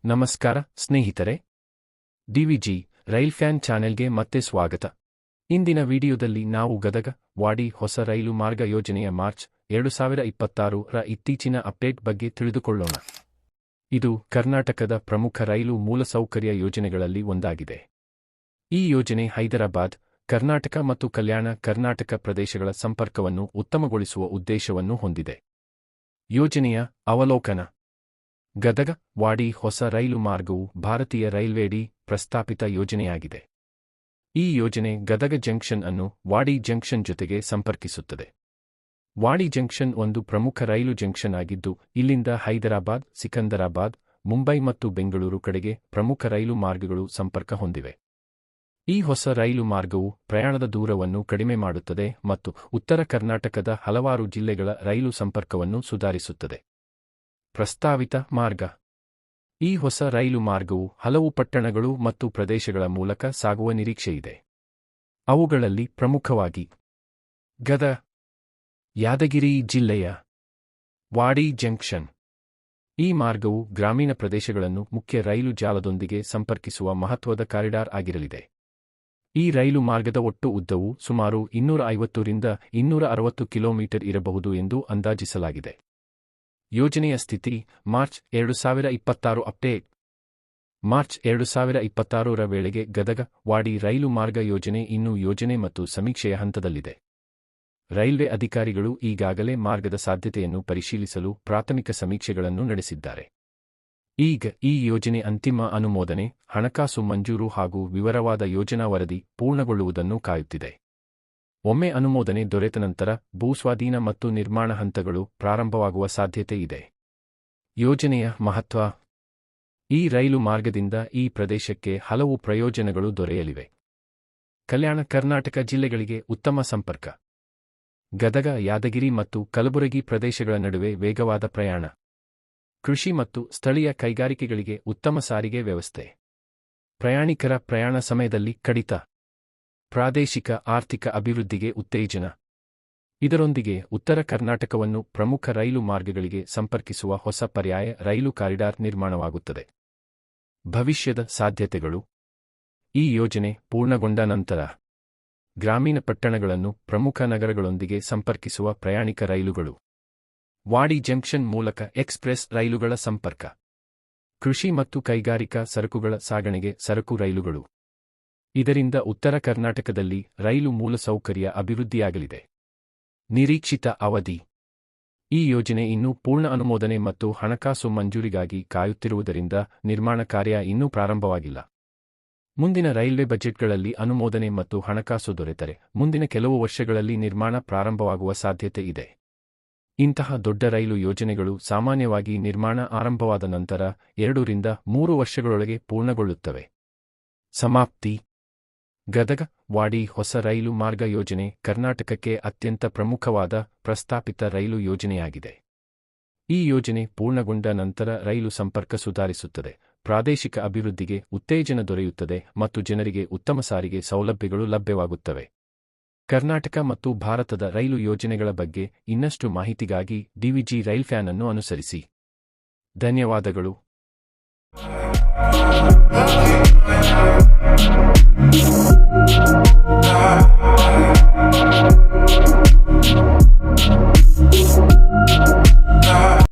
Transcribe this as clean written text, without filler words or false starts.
ನಮಸ್ಕಾರ ಸ್ನೇಹಿತರೆ, DVG rail fan ಚಾನೆಲ್ಗೆ ಮತ್ತೆ ಸ್ವಾಗತ. ಇಂದಿನ ವಿಡಿಯೋದಲ್ಲಿ ನಾವು ಗದಗ ವಾಡಿ ಹೊಸ ರೈಲು ಮಾರ್ಗ ಯೋಜನೆಯ ಮಾರ್ಚ್ 2026ರ ಇತ್ತೀಚಿನ ಅಪ್ಡೇಟ್ ಬಗ್ಗೆ ತಿಳಿದುಕೊಳ್ಳೋಣ. ಇದು ಕರ್ನಾಟಕದ ಪ್ರಮುಖ ರೈಲು ಮೂಲಸೌಕರ್ಯ ಯೋಜನೆಗಳಲ್ಲಿ ಒಂದಾಗಿದೆ. ಈ ಯೋಜನೆ ಹೈದರಾಬಾದ್, ಕರ್ನಾಟಕ ಮತ್ತು ಕಲ್ಯಾಣ ಕರ್ನಾಟಕ ಪ್ರದೇಶಗಳ ಸಂಪರ್ಕವನ್ನು ಉತ್ತಮಗೊಳಿಸುವ ಉದ್ದೇಶವನ್ನು ಹೊಂದಿದೆ. ಯೋಜನೆಯ ಅವಲೋಕನ. ಗದಗ ವಾಡಿ ಹೊಸ ರೈಲು ಮಾರ್ಗವು ಭಾರತೀಯ ರೈಲ್ವೇಡಿ ಪ್ರಸ್ತಾಪಿತ ಯೋಜನೆಯಾಗಿದೆ. ಈ ಯೋಜನೆ ಗದಗ ಜಂಕ್ಷನ್ ಅನ್ನು ವಾಡಿ ಜಂಕ್ಷನ್ ಜೊತೆಗೆ ಸಂಪರ್ಕಿಸುತ್ತದೆ. ವಾಡಿ ಜಂಕ್ಷನ್ ಒಂದು ಪ್ರಮುಖ ರೈಲು ಜಂಕ್ಷನ್ ಆಗಿದ್ದು, ಇಲ್ಲಿಂದ ಹೈದರಾಬಾದ್, ಸಿಕಂದರಾಬಾದ್, ಮುಂಬೈ ಮತ್ತು ಬೆಂಗಳೂರು ಕಡೆಗೆ ಪ್ರಮುಖ ರೈಲು ಮಾರ್ಗಗಳು ಸಂಪರ್ಕ ಹೊಂದಿವೆ. ಈ ಹೊಸ ರೈಲು ಮಾರ್ಗವು ಪ್ರಯಾಣದ ದೂರವನ್ನು ಕಡಿಮೆ ಮಾಡುತ್ತದೆ ಮತ್ತು ಉತ್ತರ ಕರ್ನಾಟಕದ ಹಲವಾರು ಜಿಲ್ಲೆಗಳ ರೈಲು ಸಂಪರ್ಕವನ್ನು ಸುಧಾರಿಸುತ್ತದೆ. ಪ್ರಸ್ತಾವಿತ ಮಾರ್ಗ. ಈ ಹೊಸ ರೈಲು ಮಾರ್ಗವು ಹಲವು ಪಟ್ಟಣಗಳು ಮತ್ತು ಪ್ರದೇಶಗಳ ಮೂಲಕ ಸಾಗುವ ನಿರೀಕ್ಷೆಯಿದೆ. ಅವುಗಳಲ್ಲಿ ಪ್ರಮುಖವಾಗಿ ಗದಗ, ಯಾದಗಿರಿ ಜಿಲ್ಲೆಯ ವಾಡಿ ಜಂಕ್ಷನ್. ಈ ಮಾರ್ಗವು ಗ್ರಾಮೀಣ ಪ್ರದೇಶಗಳನ್ನು ಮುಖ್ಯ ರೈಲು ಜಾಲದೊಂದಿಗೆ ಸಂಪರ್ಕಿಸುವ ಮಹತ್ವದ ಕಾರಿಡಾರ್ ಆಗಿರಲಿದೆ. ಈ ರೈಲು ಮಾರ್ಗದ ಒಟ್ಟು ಉದ್ದವು ಸುಮಾರು 250ರಿಂದ 260 ಕಿಲೋಮೀಟರ್ ಇರಬಹುದು ಎಂದು ಅಂದಾಜಿಸಲಾಗಿದೆ. ಯೋಜನೆಯ ಸ್ಥಿತಿ. March 2026 update. ಮಾರ್ಚ್ 2026ರ ವೇಳೆಗೆ ಗದಗ ವಾಡಿ ರೈಲು ಮಾರ್ಗ ಯೋಜನೆ ಇನ್ನೂ ಯೋಜನೆ ಮತ್ತು ಸಮೀಕ್ಷೆಯ ಹಂತದಲ್ಲಿದೆ. ರೈಲ್ವೆ ಅಧಿಕಾರಿಗಳು ಈಗಾಗಲೇ ಮಾರ್ಗದ ಸಾಧ್ಯತೆಯನ್ನು ಪರಿಶೀಲಿಸಲು ಪ್ರಾಥಮಿಕ ಸಮೀಕ್ಷೆಗಳನ್ನು ನಡೆಸಿದ್ದಾರೆ. ಈಗ ಈ ಯೋಜನೆ ಅಂತಿಮ ಅನುಮೋದನೆ, ಹಣಕಾಸು ಮಂಜೂರು ಹಾಗೂ ವಿವರವಾದ ಯೋಜನಾ ವರದಿ ಪೂರ್ಣಗೊಳ್ಳುವುದನ್ನು ಕಾಯುತ್ತಿದೆ. ಒಮ್ಮೆ ಅನುಮೋದನೆ ದೊರೆತ ನಂತರ ಭೂಸ್ವಾಧೀನ ಮತ್ತು ನಿರ್ಮಾಣ ಹಂತಗಳು ಪ್ರಾರಂಭವಾಗುವ ಸಾಧ್ಯತೆ ಇದೆ. ಯೋಜನೆಯ ಮಹತ್ವ. ಈ ರೈಲು ಮಾರ್ಗದಿಂದ ಈ ಪ್ರದೇಶಕ್ಕೆ ಹಲವು ಪ್ರಯೋಜನಗಳು ದೊರೆಯಲಿವೆ. ಕಲ್ಯಾಣ ಕರ್ನಾಟಕ ಜಿಲ್ಲೆಗಳಿಗೆ ಉತ್ತಮ ಸಂಪರ್ಕ. ಗದಗ, ಯಾದಗಿರಿ ಮತ್ತು ಕಲಬುರಗಿ ಪ್ರದೇಶಗಳ ನಡುವೆ ವೇಗವಾದ ಪ್ರಯಾಣ. ಕೃಷಿ ಮತ್ತು ಸ್ಥಳೀಯ ಕೈಗಾರಿಕೆಗಳಿಗೆ ಉತ್ತಮ ಸಾರಿಗೆ ವ್ಯವಸ್ಥೆ. ಪ್ರಯಾಣಿಕರ ಪ್ರಯಾಣ ಸಮಯದಲ್ಲಿ ಕಡಿತ. ಪ್ರಾದೇಶಿಕ ಆರ್ಥಿಕ ಅಭಿವೃದ್ಧಿಗೆ ಉತ್ತೇಜನ. ಇದರೊಂದಿಗೆ ಉತ್ತರ ಕರ್ನಾಟಕವನ್ನು ಪ್ರಮುಖ ರೈಲು ಮಾರ್ಗಗಳಿಗೆ ಸಂಪರ್ಕಿಸುವ ಹೊಸ ಪರ್ಯಾಯ ರೈಲು ಕಾರಿಡಾರ್ ನಿರ್ಮಾಣವಾಗುತ್ತದೆ. ಭವಿಷ್ಯದ ಸಾಧ್ಯತೆಗಳು. ಈ ಯೋಜನೆ ಪೂರ್ಣಗೊಂಡ ನಂತರ ಗ್ರಾಮೀಣ ಪಟ್ಟಣಗಳನ್ನು ಪ್ರಮುಖ ನಗರಗಳೊಂದಿಗೆ ಸಂಪರ್ಕಿಸುವ ಪ್ರಯಾಣಿಕ ರೈಲುಗಳು. ವಾಡಿ ಜಂಕ್ಷನ್ ಮೂಲಕ ಎಕ್ಸ್‌ಪ್ರೆಸ್ ರೈಲುಗಳ ಸಂಪರ್ಕ. ಕೃಷಿ ಮತ್ತು ಕೈಗಾರಿಕಾ ಸರಕುಗಳ ಸಾಗಣೆಗೆ ಸರಕು ರೈಲುಗಳು. ಇದರಿಂದ ಉತ್ತರ ಕರ್ನಾಟಕದಲ್ಲಿ ರೈಲು ಮೂಲಸೌಕರ್ಯ ಅಭಿವೃದ್ಧಿಯಾಗಲಿದೆ. ನಿರೀಕ್ಷಿತ ಅವಧಿ. ಈ ಯೋಜನೆ ಇನ್ನೂ ಪೂರ್ಣ ಅನುಮೋದನೆ ಮತ್ತು ಹಣಕಾಸು ಮಂಜೂರಿಗಾಗಿ ಕಾಯುತ್ತಿರುವುದರಿಂದ ನಿರ್ಮಾಣ ಕಾರ್ಯ ಇನ್ನೂ ಪ್ರಾರಂಭವಾಗಿಲ್ಲ. ಮುಂದಿನ ರೈಲ್ವೆ ಬಜೆಟ್ಗಳಲ್ಲಿ ಅನುಮೋದನೆ ಮತ್ತು ಹಣಕಾಸು ದೊರೆತರೆ ಮುಂದಿನ ಕೆಲವು ವರ್ಷಗಳಲ್ಲಿ ನಿರ್ಮಾಣ ಪ್ರಾರಂಭವಾಗುವ ಸಾಧ್ಯತೆ ಇದೆ. ಇಂತಹ ದೊಡ್ಡ ರೈಲು ಯೋಜನೆಗಳು ಸಾಮಾನ್ಯವಾಗಿ ನಿರ್ಮಾಣ ಆರಂಭವಾದ ನಂತರ 2ರಿಂದ 3 ವರ್ಷಗಳೊಳಗೆ ಪೂರ್ಣಗೊಳ್ಳುತ್ತವೆ. ಸಮಾಪ್ತಿ. ಗದಗ ವಾಡಿ ಹೊಸ ರೈಲು ಮಾರ್ಗ ಯೋಜನೆ ಕರ್ನಾಟಕಕ್ಕೆ ಅತ್ಯಂತ ಪ್ರಮುಖವಾದ ಪ್ರಸ್ತಾಪಿತ ರೈಲು ಯೋಜನೆಯಾಗಿದೆ. ಈ ಯೋಜನೆ ಪೂರ್ಣಗೊಂಡ ನಂತರ ರೈಲು ಸಂಪರ್ಕ ಸುಧಾರಿಸುತ್ತದೆ, ಪ್ರಾದೇಶಿಕ ಅಭಿವೃದ್ಧಿಗೆ ಉತ್ತೇಜನ ದೊರೆಯುತ್ತದೆ ಮತ್ತು ಜನರಿಗೆ ಉತ್ತಮ ಸಾರಿಗೆ ಸೌಲಭ್ಯಗಳು ಲಭ್ಯವಾಗುತ್ತವೆ. ಕರ್ನಾಟಕ ಮತ್ತು ಭಾರತದ ರೈಲು ಯೋಜನೆಗಳ ಬಗ್ಗೆ ಇನ್ನಷ್ಟು ಮಾಹಿತಿಗಾಗಿ ಡಿವಿಜಿ ರೈಲ್ ಫ್ಯಾನ್ ಅನ್ನು ಅನುಸರಿಸಿ. ಧನ್ಯವಾದಗಳು.